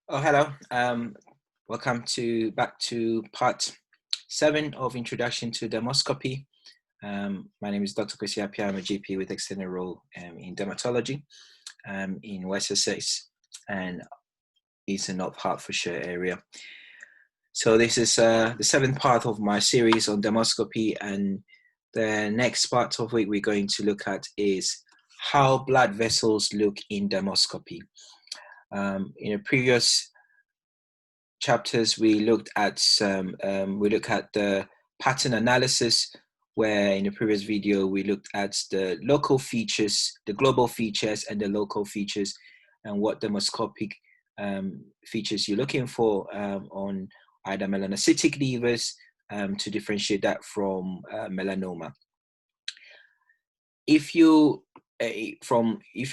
Oh, hello. Welcome back to part 7 of Introduction to Dermoscopy. My name is Dr. Kwesi Appiah. I'm a GP with extended role in dermatology in West Sussex and Eastern North Hertfordshire area. So this is the 7th part of my series on dermoscopy, and the next part of it we're going to look at is how blood vessels look in dermoscopy. In a previous chapters we looked at the pattern analysis, where in the previous video we looked at the local features, the global features and the local features, and what dermoscopic features you're looking for on either melanocytic levers to differentiate that from melanoma. If you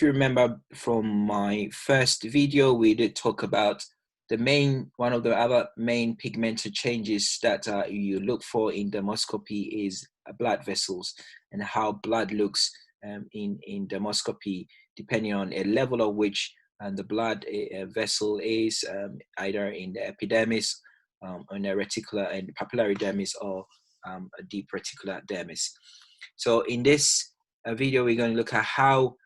remember from my first video, we did talk about one of the other main pigmented changes that you look for in dermoscopy is blood vessels, and how blood looks in dermoscopy, depending on a level of which the blood vessel is, either in the epidermis, on the reticular and papillary dermis, or a deep reticular dermis. So in this video, we're going to look at how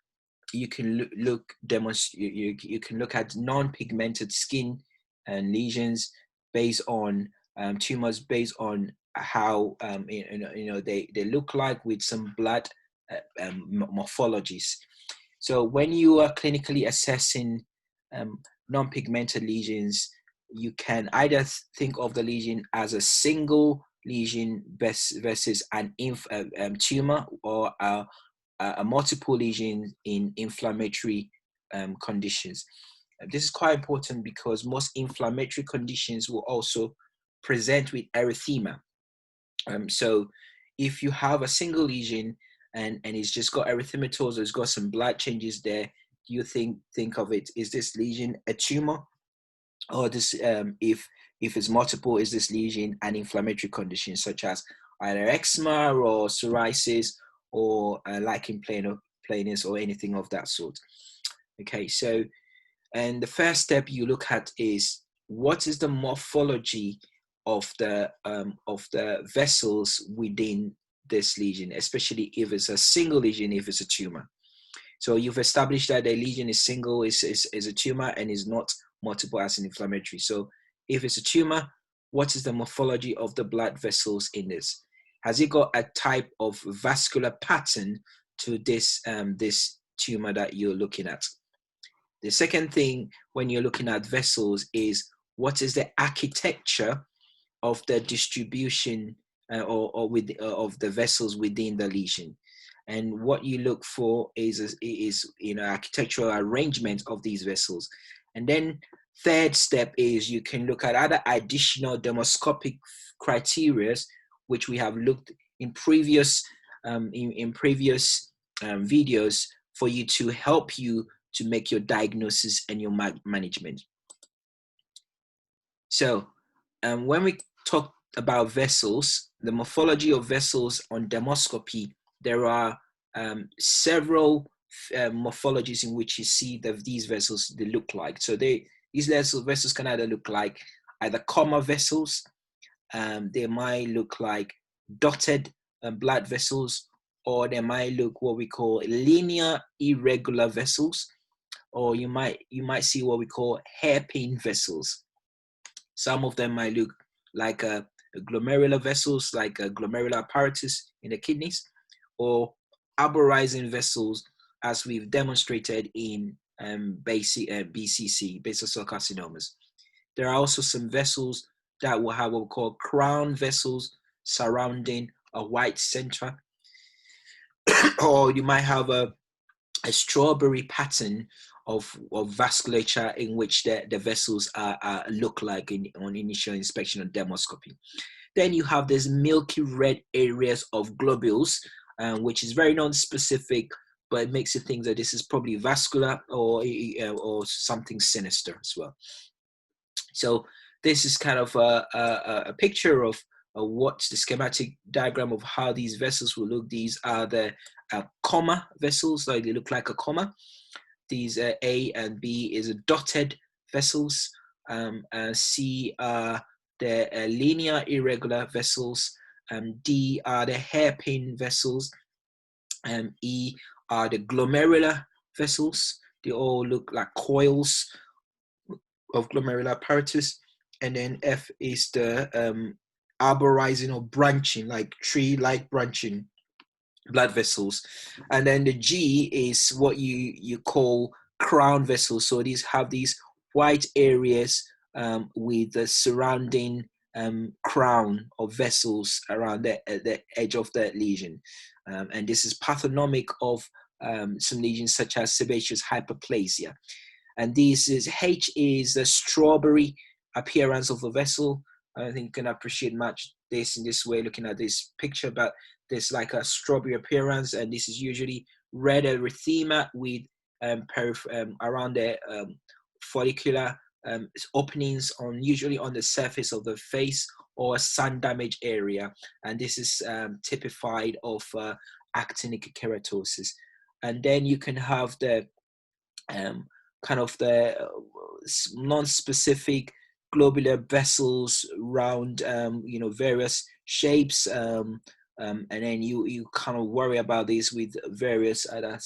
you can you can look at non-pigmented skin and lesions based on tumors, based on how they look like with some blood morphologies. So when you are clinically assessing non-pigmented lesions, you can either think of the lesion as a single lesion versus an tumor, or a multiple lesion in inflammatory conditions. This is quite important because most inflammatory conditions will also present with erythema. So if you have a single lesion and it's just got erythematose, it's got some blood changes there, you think of it, is this lesion a tumor? Or this, if it's multiple, is this lesion an inflammatory condition such as either eczema or psoriasis or lichen planus or anything of that sort? Okay, so, and the first step you look at is what is the morphology of the vessels within this lesion, especially if it's a single lesion, if it's a tumor. So you've established that the lesion is single, is a tumor, and is not multiple as an inflammatory. So if it's a tumor, what is the morphology of the blood vessels in this? Has it got a type of vascular pattern to this tumor that you're looking at? The second thing when you're looking at vessels is what is the architecture of the distribution of the vessels within the lesion. And what you look for is architectural arrangement of these vessels. And then third step is you can look at other additional dermoscopic criteria, which we have looked in previous videos, for you to help you to make your diagnosis and your management. So when we talk about vessels, the morphology of vessels on dermoscopy, there are several morphologies in which you see that these vessels, they look like. So these vessels can either look like either comma vessels, they might look like dotted blood vessels, or they might look what we call linear irregular vessels, or you might see what we call hairpin vessels. Some of them might look like a glomerular vessels, like a glomerular apparatus in the kidneys, or arborizing vessels, as we've demonstrated in BCC, basal cell carcinomas. There are also some vessels that will have what we call crown vessels surrounding a white center, or you might have a strawberry pattern of vasculature in which the vessels look like on initial inspection on dermoscopy. Then you have these milky red areas of globules, which is very non-specific, but it makes you think that this is probably vascular or something sinister as well. So this is kind of a picture of what's the schematic diagram of how these vessels will look. These are the comma vessels, like they look like a comma. These A and B is dotted vessels, C are the linear irregular vessels, D are the hairpin vessels, E are the glomerular vessels. They all look like coils of glomerular apparatus. And then F is the arborizing or branching, like tree-like branching blood vessels. And then the G is what you call crown vessels. So these have these white areas with the surrounding crown of vessels around the edge of the lesion. And this is pathognomic of some lesions such as sebaceous hyperplasia. And this is H is the strawberry appearance of the vessel. I don't think you can appreciate much this in this way looking at this picture, but there's like a strawberry appearance, and this is usually red erythema with around the follicular openings usually on the surface of the face or sun damage area, and this is typified of actinic keratosis. And then you can have the kind of the non-specific globular vessels around various shapes, and then you kind of worry about this with various other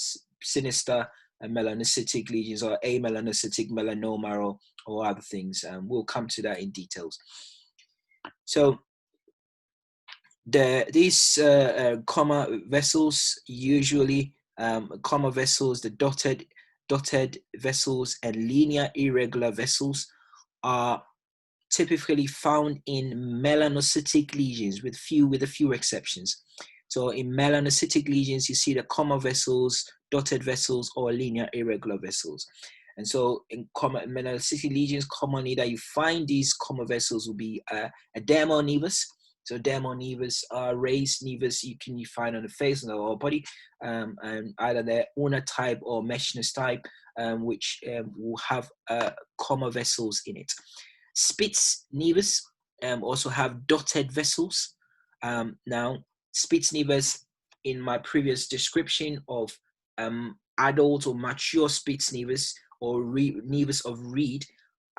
sinister melanocytic lesions or amelanocytic melanoma or other things. We'll come to that in details. So these comma vessels, usually comma vessels, the dotted vessels and linear irregular vessels are typically found in melanocytic lesions with a few exceptions. So in melanocytic lesions, you see the comma vessels, dotted vessels, or linear irregular vessels. And so in melanocytic lesions, commonly that you find these comma vessels will be a dermal nevus. So dermal nevus are raised nevus you find on the face and the whole body, and either the ulnar type or Meschner's type, which will have comma vessels in it. Spitz nevus also have dotted vessels. Now, Spitz nevus, in my previous description of adult or mature Spitz nevus or nevus of Reed,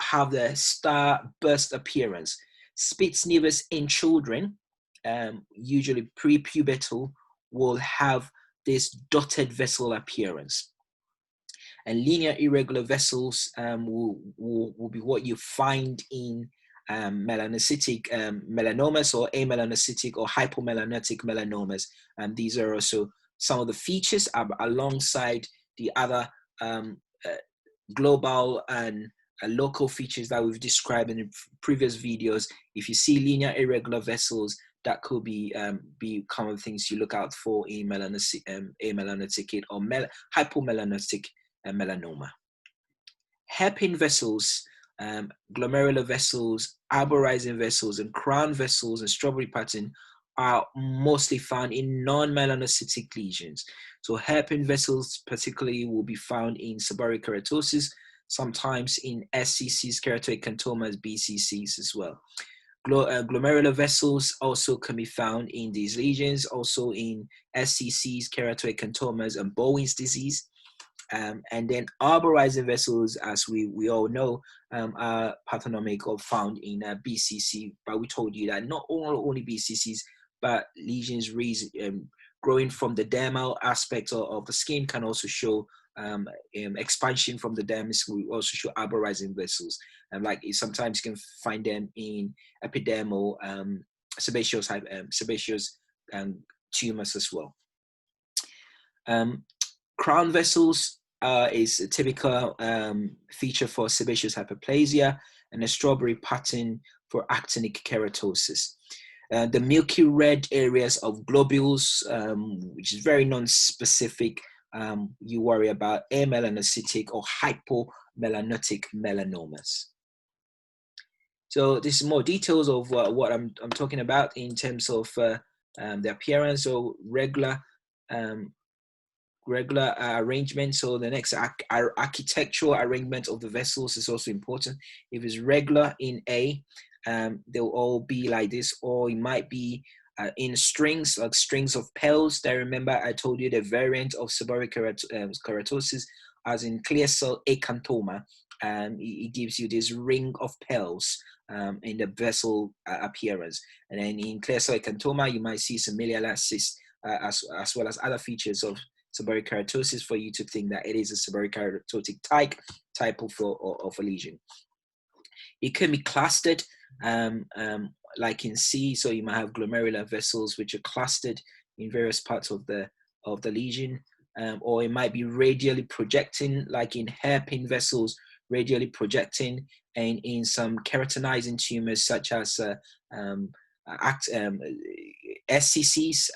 have the star burst appearance. Spitz nevus in children, usually prepubertal, will have this dotted vessel appearance. And linear irregular vessels will be what you find in melanocytic melanomas or amelanocytic or hypomelanotic melanomas. And these are also some of the features alongside the other global and local features that we've described in previous videos. If you see linear irregular vessels, that could be common things you look out for in amelanocytic or hypomelanotic melanoma. Hairpin vessels, glomerular vessels, arborizing vessels, and crown vessels and strawberry pattern are mostly found in non-melanocytic lesions. So hairpin vessels particularly will be found in seborrheic keratosis, sometimes in SCCs, keratoid cantomas, BCCs as well. Glomerular vessels also can be found in these lesions, also in SCCs, keratoid cantomas, and Bowen's disease. And then arborizing vessels, as we all know, are pathognomic or found in BCC. But we told you that not only BCCs, but lesions growing from the dermal aspect of the skin can also show expansion from the dermis. We also show arborizing vessels, and like sometimes you can find them in epidermal sebaceous tumors as well. Crown vessels is a typical feature for sebaceous hyperplasia, and a strawberry pattern for actinic keratosis. The milky red areas of globules, which is very non-specific, you worry about amelanocytic or hypomelanotic melanomas. So this is more details of what I'm talking about in terms of the appearance. So regular arrangement. So the next architectural arrangement of the vessels is also important. If it's regular in A, they'll all be like this, or it might be in strings, like strings of pearls. I remember I told you the variant of seborrheic keratosis as in clear cell acantoma, it gives you this ring of pearls in the vessel appearance. And then in clear cell acantoma, you might see some milialar cyst as well as other features of seborrheic keratosis for you to think that it is a seborrheic keratotic type of a lesion. It can be clustered, like in C. So you might have glomerular vessels which are clustered in various parts of the lesion, or it might be radially projecting, like in hairpin vessels, radially projecting, and in some keratinizing tumors such as SCCs,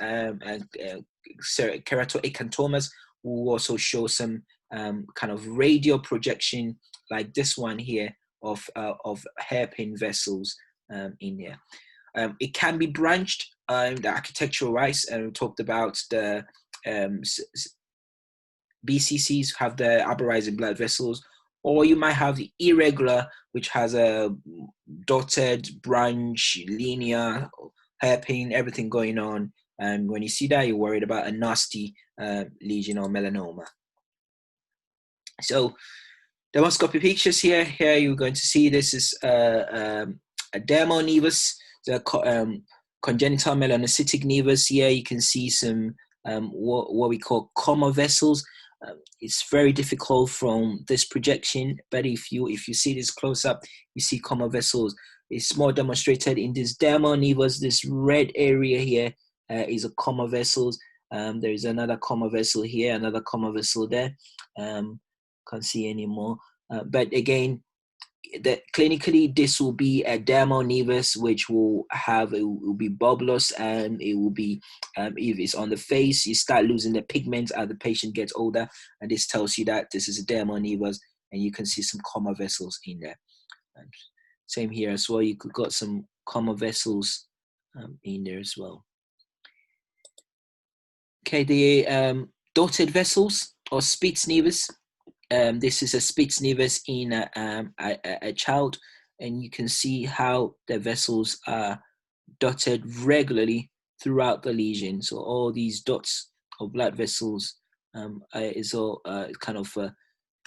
keratoacantomas, will also show some kind of radial projection, like this one here, of hairpin vessels in there. It can be branched. The architectural wise, and we talked about the BCCs have the arborizing blood vessels, or you might have the irregular, which has a dotted, branch, linear, hairpin, everything going on. And when you see that, you're worried about a nasty lesion or melanoma. So dermoscopy pictures here. Here you're going to see this is a dermal nevus, the congenital melanocytic nevus. Here you can see some what we call comma vessels. It's very difficult from this projection, but if you see this close up, you see comma vessels. It's more demonstrated in this dermal nevus. This red area here is a comma vessels. There is another comma vessel here, another comma vessel there. Can't see anymore. But again, clinically, this will be a dermal nevus, which will be bulbous, and it will be, if it's on the face, you start losing the pigments as the patient gets older, and this tells you that this is a dermal nevus, and you can see some comma vessels in there. And same here as well, you could got some comma vessels in there as well. Okay, the dotted vessels or Spitz nevus. This is a Spitz nevus in a child, and you can see how the vessels are dotted regularly throughout the lesion. So all these dots of blood vessels is all kind of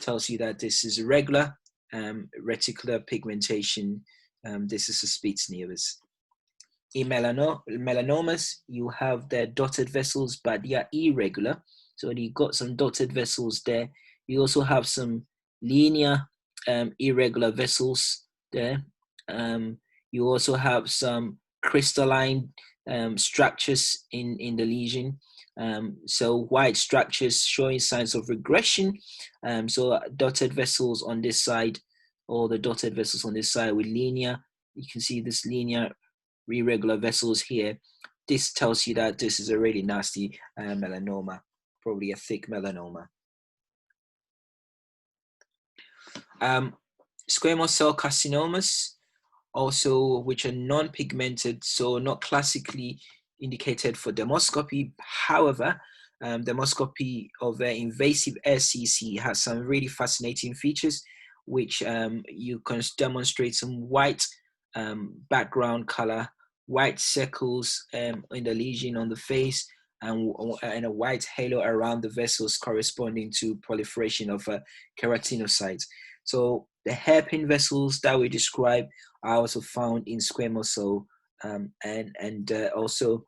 tells you that this is irregular reticular pigmentation. This is a Spitz nevus. In melanomas, you have the dotted vessels, but they are irregular. So you got some dotted vessels there. You also have some linear irregular vessels there. You also have some crystalline structures in the lesion. So white structures showing signs of regression. So dotted vessels on this side, or the dotted vessels on this side with linear. You can see this linear irregular vessels here. This tells you that this is a really nasty melanoma, probably a thick melanoma. Squamous cell carcinomas, also which are non-pigmented, so not classically indicated for dermoscopy. However, dermoscopy of invasive SCC has some really fascinating features, which you can demonstrate some white background color, white circles in the lesion on the face, and a white halo around the vessels corresponding to proliferation of keratinocytes. So the hairpin vessels that we described are also found in squamous cell, and also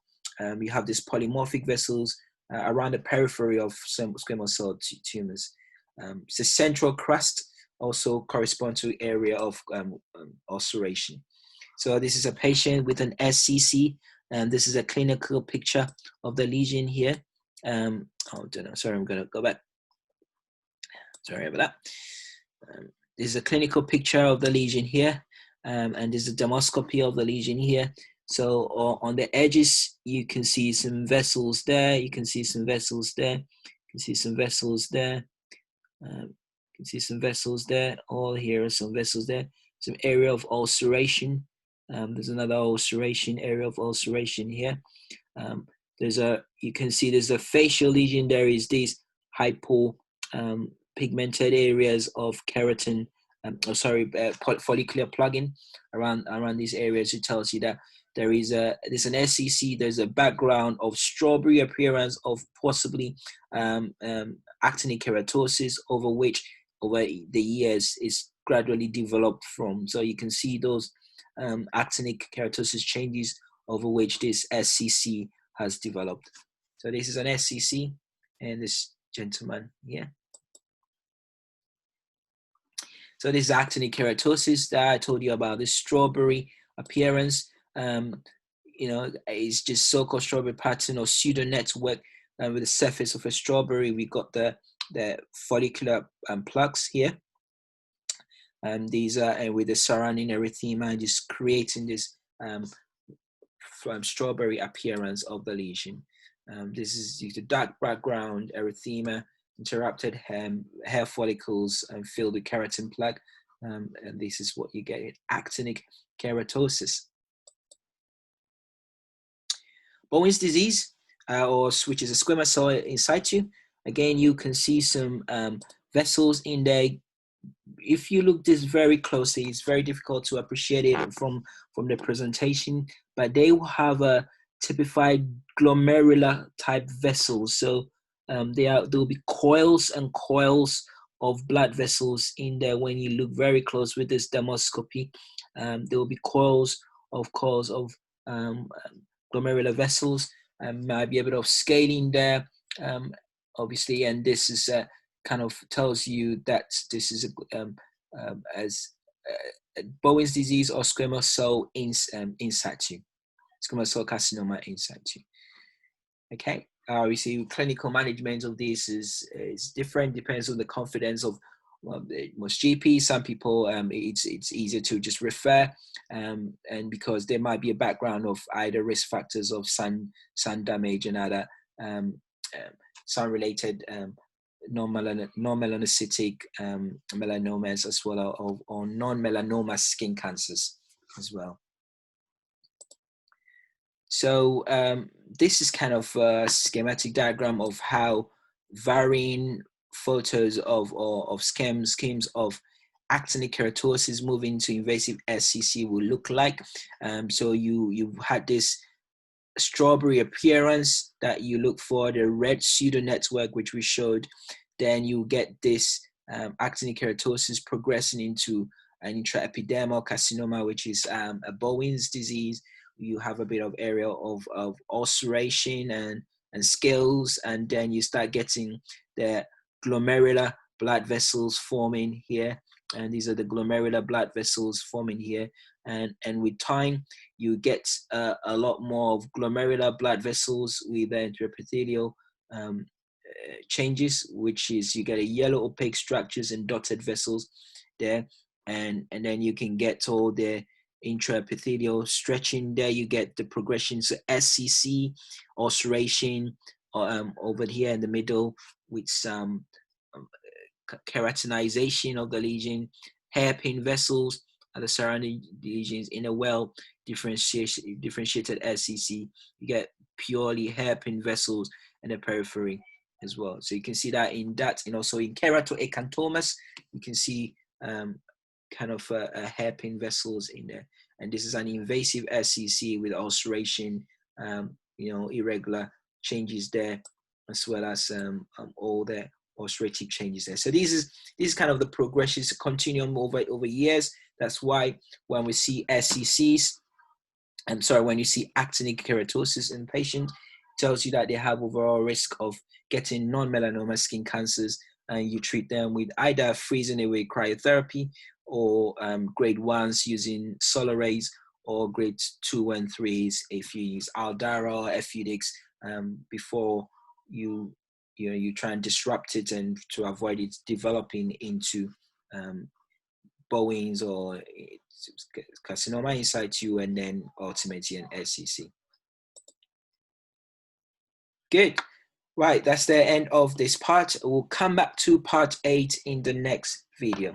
you have these polymorphic vessels around the periphery of some squamous cell tumors. The central crust also corresponds to area of ulceration. So this is a patient with an SCC, and this is a clinical picture of the lesion here. Sorry, I'm gonna go back. Sorry about that. This is a clinical picture of the lesion here, and this is a dermoscopy of the lesion here. So on the edges, you can see some vessels there. You can see some vessels there. You can see some vessels there. You can see some vessels there. All here are some vessels there. Some area of ulceration. There's another ulceration, area of ulceration here. You can see there's a facial lesion. There is these hypo pigmented areas of keratin, follicular plugging around these areas. It tells you that there's an SCC. There's a background of strawberry appearance of possibly actinic keratosis, over which over the years is gradually developed from. So you can see those actinic keratosis changes over which this SCC has developed. So this is an SCC, and this gentleman here. So this is actinic keratosis that I told you about, this strawberry appearance. It's just so-called strawberry pattern or pseudo network with the surface of a strawberry. We got the follicular plaques here. These are and with the surrounding erythema, just creating this strawberry appearance of the lesion. This is due to dark background erythema, interrupted hair follicles, and filled with keratin plaque. And this is what you get in actinic keratosis. Bowen's disease, which is a squamous cell in situ. Again, you can see some vessels in there. If you look this very closely, it's very difficult to appreciate it from the presentation, but they will have a typified glomerular type vessels. So there'll be coils and coils of blood vessels in there. When you look very close with this dermoscopy, there will be coils of glomerular vessels, and might be a bit of scaling there, obviously, and this is kind of tells you that this is as Bowen's disease or squamous cell in situ, squamous cell carcinoma in situ. Okay, we see clinical management of this is different, depends on the confidence of most GPs. Some people it's easier to just refer, and because there might be a background of either risk factors of sun damage and other sun related non-melanocytic melanomas, as well, or non-melanoma skin cancers as well. So this is kind of a schematic diagram of how varying photos of schemes of actinic keratosis moving to invasive SCC will look like. So you had this strawberry appearance that you look for, the red pseudo network which we showed. Then you get this actinic keratosis progressing into an intraepidermal carcinoma, which is a Bowen's disease. You have a bit of area of ulceration and scales, and then you start getting the glomerular blood vessels forming here, and these are the glomerular blood vessels forming here, and with time you get a lot more of glomerular blood vessels with the intraepithelial changes, which is you get a yellow opaque structures and dotted vessels there, and then you can get all the intraepithelial stretching there. You get the progression to SCC, ulceration over here in the middle, with some keratinization of the lesion, hairpin vessels and the surrounding lesions. In a well differentiated SCC, you get purely hairpin vessels in the periphery as well. So you can see that in that, and also in keratoacanthomas, you can see kind of hairpin vessels in there. And this is an invasive SCC with ulceration, irregular changes there, as well as all the ulcerative changes there. So this is kind of the progression, continuum over years. That's why when we see SCCs, when you see actinic keratosis in patients, tells you that they have overall risk of getting non-melanoma skin cancers, and you treat them with either freezing away cryotherapy, or grade 1s using solar rays, or grade 2 and 3s if you use Aldara or Effudix before you try and disrupt it and to avoid it developing into Bowen's or carcinoma in situ, and then ultimately an SCC. Good. Right, that's the end of this part. We'll come back to part 8 in the next video.